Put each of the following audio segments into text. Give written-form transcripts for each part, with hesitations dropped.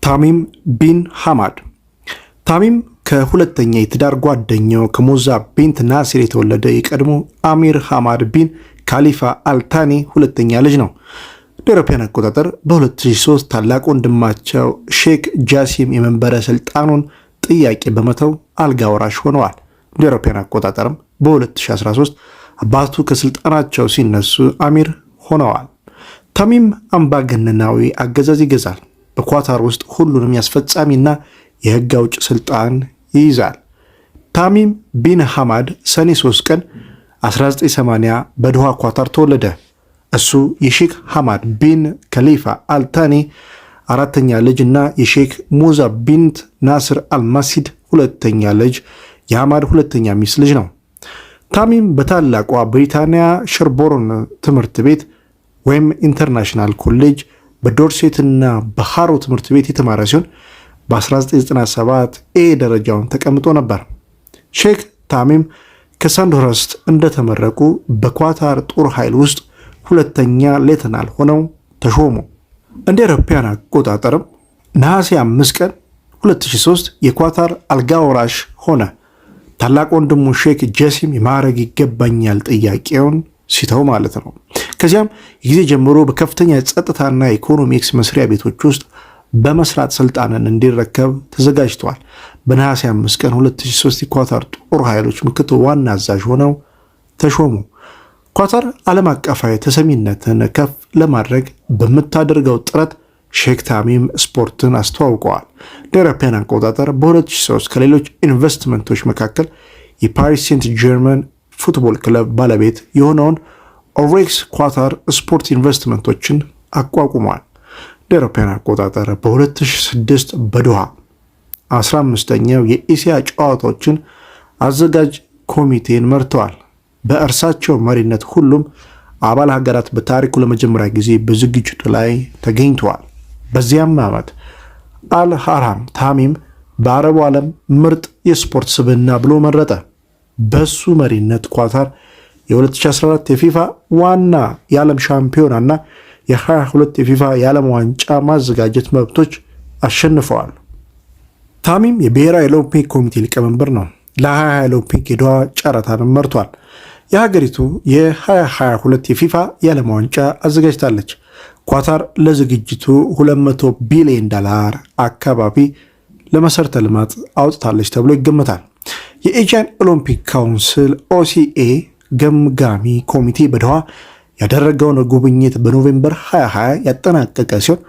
ታሚም ቢን ሐማድ። ታሚም ከሁለተኛ የትዳር ጓደኛው ከሞዛ ቢንት ናሲር የተወለደ የቀድሞ አሚር ሐማድ ቢን ካሊፋ አልታኒ ሁለተኛ ልጅ ነው። እንደ አውሮፓውያን አቆጣጠር በ2003 ታላቅ ወንድማቸው ሼክ ጃሲም የመንበረ ስልጣኑን ጥያቄ በመተው አልጋ ወራሽ ሆነዋል። እንደ አውሮፓውያን አቆጣጠርም በ2013 አባቱ ከስልጣናቸው ሲነሱ አሚር ሆነዋል። ታሚም አምባገነናዊ አገዛዝ ይገዛል። በኳታር ውስጥ ሁሉንም ያስፈጻሚና የህግ አውጭ ስልጣን ይይዛል። ታሚም ቢን ሐማድ ሰኔ 3 ቀን 1980 በዶሃ ኳታር ተወለደ። እሱ የሼክ ሐማድ ቢን ከሊፋ አልታኒ አራተኛ ልጅ እና የሼክ ሙዛ ቢንት ናስር አልማሲድ ሁለተኛ ልጅ የሐማድ ሁለተኛ ሚስት ልጅ ነው። ታሚም በታላቋ ብሪታንያ ሸርቦርን ትምህርት ቤት ወይም ኢንተርናሽናል ኮሌጅ በዶርሴትና በሃሮ ትምህርት ቤት የተማረ ሲሆን በ1997 ኤ ደረጃውን ተቀምጦ ነበር። ሼክ ታሚም ከሳንድህርስት እንደተመረቁ በኳታር ጦር ኃይል ውስጥ ሁለተኛ ሌተናል ሆነው ተሾሙ። እንደ አውሮፓውያን አቆጣጠርም ነሐሴ 5 ቀን 2003 የኳታር አልጋ ወራሽ ሆነ። ታላቅ ወንድሙ ሼክ ጃሲም የማዕረግ ይገባኛል ጥያቄውን ሲተው ማለት ነው። ከዚያም ጊዜ ጀምሮ በከፍተኛ የጸጥታና ኢኮኖሚክስ መስሪያ ቤቶች ውስጥ በመስራት ስልጣንን እንዲረከብ ተዘጋጅቷል። በነሐሴ 5 ቀን 2003 የኳታር ጦር ኃይሎች ምክትል ዋና አዛዥ ሆነው ተሾሙ። ኳታር ዓለም አቀፋዊ ተሰሚነትን ከፍ ለማድረግ በምታደርገው ጥረት ሼክ ታሚም ስፖርትን አስተዋውቀዋል። እንደ አውሮፓውያን አቆጣጠር በ2003 ከሌሎች ኢንቨስትመንቶች መካከል የፓሪስ ሴንት ጀርመን ፉትቦል ክለብ ባለቤት የሆነውን ኦሬክስ ኳታር ስፖርት ኢንቨስትመንቶችን አቋቁሟል። እንደ አውሮፓውያን አቆጣጠር በ2006 በዶሃ 15ኛው የኤስያ ጨዋታዎችን አዘጋጅ ኮሚቴን መርተዋል። በእርሳቸው መሪነት ሁሉም አባል ሀገራት በታሪኩ ለመጀመሪያ ጊዜ በዝግጅቱ ላይ ተገኝተዋል። በዚያም ዓመት አልሃራም ታሚም በአረቡ ዓለም ምርጥ የስፖርት ስብዕና ብሎ መረጠ። በሱ መሪነት ኳታር የ2014 የፊፋ ዋና የዓለም ሻምፒዮናና የ22 የፊፋ የዓለም ዋንጫ ማዘጋጀት መብቶች አሸንፈዋል። ታሚም የብሔራዊ ኦሎምፒክ ኮሚቴ ሊቀመንበር ነው። ለ2020 ኦሎምፒክ የዶሃ ጨረታንም መርቷል። የሀገሪቱ የ2022 የፊፋ የዓለም ዋንጫ አዘጋጅታለች። ኳታር ለዝግጅቱ $200 ቢሊዮን አካባቢ ለመሰረተ ልማት አውጥታለች ተብሎ ይገመታል። የኤዥያን ኦሎምፒክ ካውንስል ኦሲኤ ገምጋሚ ኮሚቴ በዶሃ ያደረገውን ጉብኝት በኖቬምበር 2020 ያጠናቀቀ ሲሆን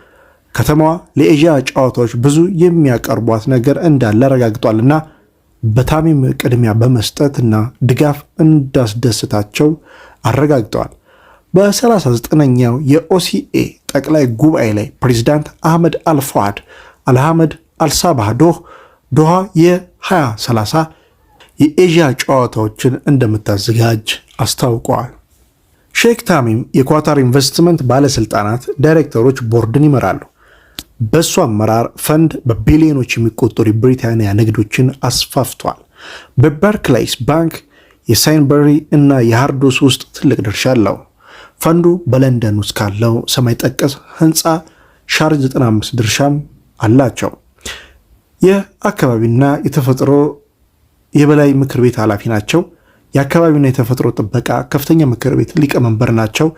ከተማዋ ለኤዥያ ጨዋታዎች ብዙ የሚያቀርቧት ነገር እንዳለ አረጋግጧልና በታሚም ቅድሚያ በመስጠትና ድጋፍ እንዳስደስታቸው አረጋግጠዋል። በ39ኛው የኦሲኤ ጠቅላይ ጉባኤ ላይ ፕሬዚዳንት አህመድ አልፋዋድ አልሐመድ አልሳባህ ዶሃ የ2030 የኤዥያ ጨዋታዎችን እንደምታዘጋጅ አስታውቀዋል። ሼክ ታሚም የኳታር ኢንቨስትመንት ባለስልጣናት ዳይሬክተሮች ቦርድን ይመራሉ። በሱ አመራር ፈንድ በቢሊዮኖች የሚቆጠሩ የብሪታንያ ንግዶችን አስፋፍቷል። በባርክላይስ ባንክ፣ የሳይንበሪ እና የሃርዶስ ውስጥ ትልቅ ድርሻ አለው። ፈንዱ በለንደን ውስጥ ካለው ሰማይ ጠቀስ ህንፃ ሻርጅ 95 ድርሻም አላቸው። የአካባቢና የተፈጥሮ የበላይ ምክር ቤት ኃላፊ ናቸው። የአካባቢና የተፈጥሮ ጥበቃ ከፍተኛ ምክር ቤት ሊቀመንበር ናቸው።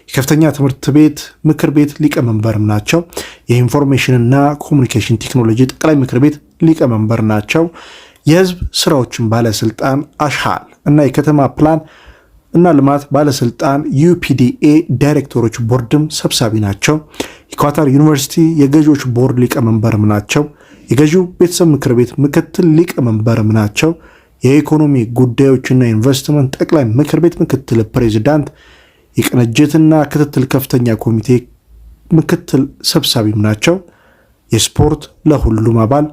የከፍተኛ ትምህርት ቤት ምክር ቤት ሊቀመንበርም ናቸው። የኢንፎርሜሽንና ኮሙኒኬሽን ቴክኖሎጂ ጠቅላይ ምክር ቤት ሊቀመንበር ናቸው። የህዝብ ስራዎችን ባለስልጣን አሽሃል እና የከተማ ፕላን እና ልማት ባለስልጣን ዩፒዲኤ ዳይሬክተሮች ቦርድም ሰብሳቢ ናቸው። የኳታር ዩኒቨርሲቲ የገዢዎች ቦርድ ሊቀመንበርም ናቸው። የገዢው ቤተሰብ ምክር ቤት ምክትል ሊቀመንበርም ናቸው። የኢኮኖሚ ጉዳዮችና ኢንቨስትመንት ጠቅላይ ምክር ቤት ምክትል ፕሬዚዳንት፣ የቅንጅትና ክትትል ከፍተኛ ኮሚቴ ምክትል ሰብሳቢም ናቸው። የስፖርት ለሁሉም አባል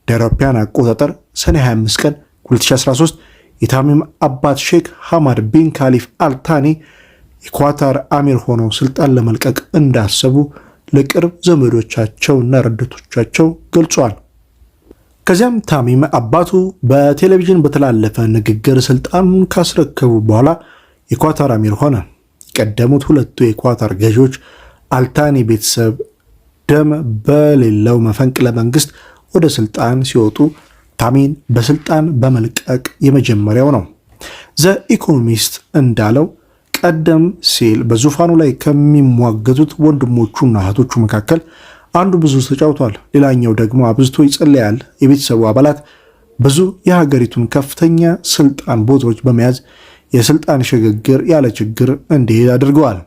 አውሮፓውያን አቆጣጠር ሰኔ 25 ቀን 2013 የታሚም አባት ሼክ ሐማድ ቢን ካሊፍ አልታኒ የኳታር አሚር ሆነው ስልጣን ለመልቀቅ እንዳሰቡ ለቅርብ ዘመዶቻቸውና ረዳቶቻቸው ገልጿል። ከዚያም ታሚም አባቱ በቴሌቪዥን በተላለፈ ንግግር ስልጣኑን ካስረከቡ በኋላ የኳታር አሚር ሆነ። ቀደሙት ሁለቱ የኳታር ገዢዎች አልታኒ ቤተሰብ ደም በሌለው መፈንቅለ መንግስት ወደ ስልጣን ሲወጡ ታሚን በስልጣን በመልቀቅ የመጀመሪያው ነው። ዘ ኢኮኖሚስት እንዳለው ቀደም ሲል በዙፋኑ ላይ ከሚሟገቱት ወንድሞቹና እህቶቹ መካከል አንዱ ብዙ ተጫውቷል፣ ሌላኛው ደግሞ አብዝቶ ይጸልያል። የቤተሰቡ አባላት ብዙ የሀገሪቱን ከፍተኛ ስልጣን ቦታዎች በመያዝ የስልጣን ሽግግር ያለ ችግር እንዲሄድ አድርገዋል።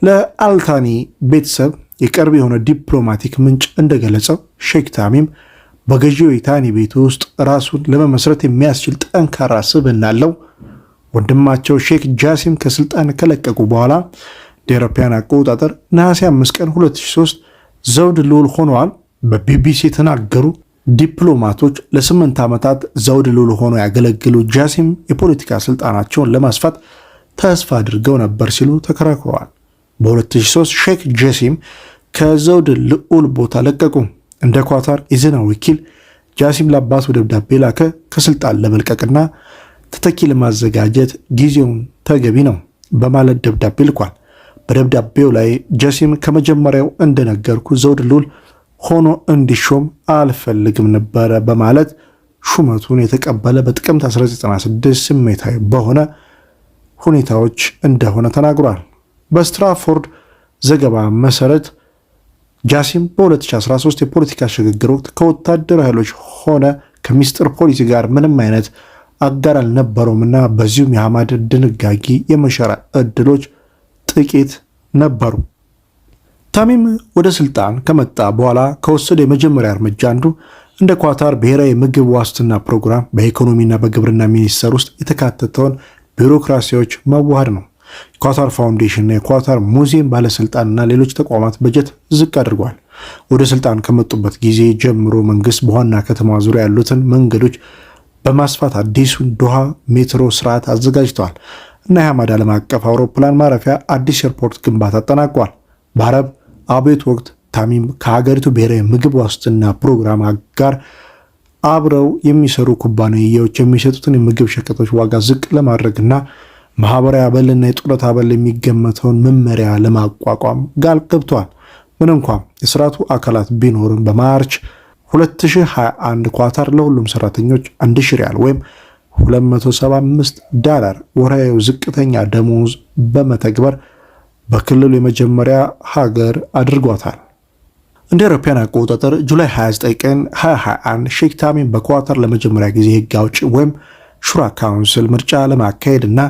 ለአልታኒ ቤተሰብ የቅርብ የሆነ ዲፕሎማቲክ ምንጭ እንደገለጸው ሼክ ታሚም በገዢው የታኒ ቤት ውስጥ ራሱን ለመመስረት የሚያስችል ጠንካራ ስብዕና አለው። ወንድማቸው ሼክ ጃሲም ከስልጣን ከለቀቁ በኋላ የአውሮፓውያን አቆጣጠር ነሐሴ 5 ቀን 2003 ዘውድ ልዑል ሆነዋል። በቢቢሲ የተናገሩ ዲፕሎማቶች ለ8 ዓመታት ዘውድ ልዑል ሆነው ያገለግሉ ጃሲም የፖለቲካ ስልጣናቸውን ለማስፋት ተስፋ አድርገው ነበር ሲሉ ተከራክረዋል። በ2003 ሼክ ጃሲም ከዘውድ ልዑል ቦታ ለቀቁ። እንደ ኳታር የዜና ወኪል ጃሲም ለአባቱ ደብዳቤ ላከ። ከስልጣን ለመልቀቅና ተተኪ ለማዘጋጀት ጊዜውን ተገቢ ነው በማለት ደብዳቤ ልኳል። በደብዳቤው ላይ ጃሲም ከመጀመሪያው እንደነገርኩ ዘውድ ልዑል ሆኖ እንዲሾም አልፈልግም ነበረ በማለት ሹመቱን የተቀበለ በጥቅምት 1996 ስሜታዊ በሆነ ሁኔታዎች እንደሆነ ተናግሯል። በስትራፎርድ ዘገባ መሰረት ጃሲም በ2013 የፖለቲካ ሽግግር ወቅት ከወታደራዊ ኃይሎች ሆነ ከሚስጥር ፖሊሲ ጋር ምንም አይነት አጋር አልነበረውምና በዚሁም የሐማድ ድንጋጌ የመሻር ዕድሎች ጥቂት ነበሩ። ታሚም ወደ ስልጣን ከመጣ በኋላ ከወሰደ የመጀመሪያ እርምጃ አንዱ እንደ ኳታር ብሔራዊ ምግብ ዋስትና ፕሮግራም በኢኮኖሚና በግብርና ሚኒስቴር ውስጥ የተካተተውን ቢሮክራሲዎች መዋሃድ ነው። የኳታር ፋውንዴሽንና የኳታር ሙዚየም ባለስልጣንና ሌሎች ተቋማት በጀት ዝቅ አድርጓል። ወደ ስልጣን ከመጡበት ጊዜ ጀምሮ መንግስት በዋና ከተማ ዙሪያ ያሉትን መንገዶች በማስፋት አዲሱን ዶሃ ሜትሮ ስርዓት አዘጋጅተዋል እና የሐማድ ዓለም አቀፍ አውሮፕላን ማረፊያ አዲስ ኤርፖርት ግንባታ አጠናቋል። በአረብ አብዮት ወቅት ታሚም ከሀገሪቱ ብሔራዊ ምግብ ዋስትና ፕሮግራም ጋር አብረው የሚሰሩ ኩባንያዎች የሚሸጡትን የምግብ ሸቀጦች ዋጋ ዝቅ ለማድረግና ማህበራዊ አበልና የጡረታ አበል የሚገመተውን መመሪያ ለማቋቋም ቃል ገብተዋል። ምን እንኳን የስርዓቱ አካላት ቢኖርም በማርች 2021 ኳታር ለሁሉም ሰራተኞች 1000 ሪያል ወይም $275 ወርሃዊ ዝቅተኛ ደሞዝ በመተግበር በክልሉ የመጀመሪያ ሀገር አድርጓታል። እንደ አውሮፓውያን አቆጣጠር ጁላይ 29 ቀን 2021 ሼክ ታሚም በኳታር ለመጀመሪያ ጊዜ ህግ አውጪ ወይም ሹራ ካውንስል ምርጫ ለማካሄድ እና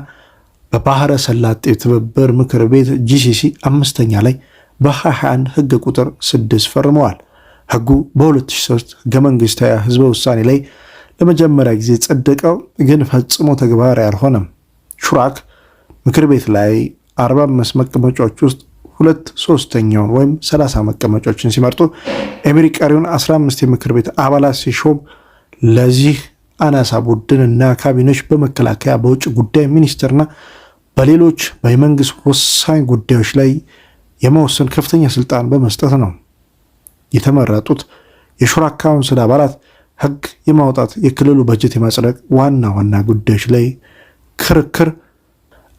በባህረ ሰላጤ ትብብር ምክር ቤት ጂሲሲ 5ኛ ላይ በ2021 ህግ ቁጥር 6 ፈርመዋል። ህጉ በ2003 ህገ መንግስታዊ ህዝበ ውሳኔ ላይ ለመጀመሪያ ጊዜ ጸደቀው፣ ግን ፈጽሞ ተግባራዊ አልሆነም። ሹራክ ምክር ቤት ላይ 45 መቀመጫዎች ውስጥ 2/3 ወይም 30 መቀመጫዎችን ሲመርጡ ኤሚሪ ቀሪውን 15 የምክር ቤት አባላት ሲሾም ለዚህ አናሳ ቡድንና ካቢኔዎች በመከላከያ በውጭ ጉዳይ ሚኒስቴርና በሌሎች በመንግስት ወሳኝ ጉዳዮች ላይ የመወሰን ከፍተኛ ስልጣን በመስጠት ነው። የተመረጡት የሹራ ካውንስል አባላት ህግ የማውጣት፣ የክልሉ በጀት የማጽደቅ፣ ዋና ዋና ጉዳዮች ላይ ክርክር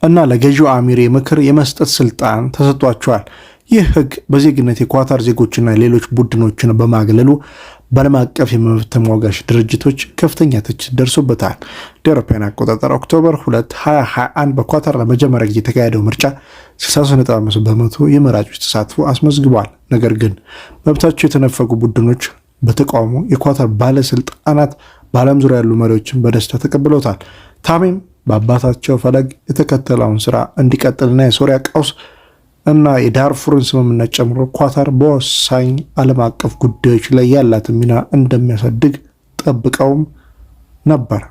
እና ለገዢው አሚር ምክር የመስጠት ስልጣን ተሰጥቷቸዋል። ይህ ህግ በዜግነት የኳታር ዜጎችና ሌሎች ቡድኖችን በማግለሉ በዓለም አቀፍ የመብት ተሟጋች ድርጅቶች ከፍተኛ ትችት ደርሶበታል። አውሮፓውያን አቆጣጠር ኦክቶበር 2 2021 በኳታር ለመጀመሪያ ጊዜ የተካሄደው ምርጫ 63.5% የመራጮች ተሳትፎ አስመዝግቧል። ነገር ግን መብታቸው የተነፈጉ ቡድኖች በተቃውሞ የኳታር ባለስልጣናት በዓለም ዙሪያ ያሉ መሪዎችን በደስታ ተቀብለውታል። ታሚም በአባታቸው ፈለግ የተከተለውን ስራ እንዲቀጥልና የሶሪያ ቀውስ እና የዳርፉርን ስምምነት ጨምሮ ኳታር በወሳኝ ዓለም አቀፍ ጉዳዮች ላይ ያላትን ሚና እንደሚያሳድግ ጠብቀውም ነበር።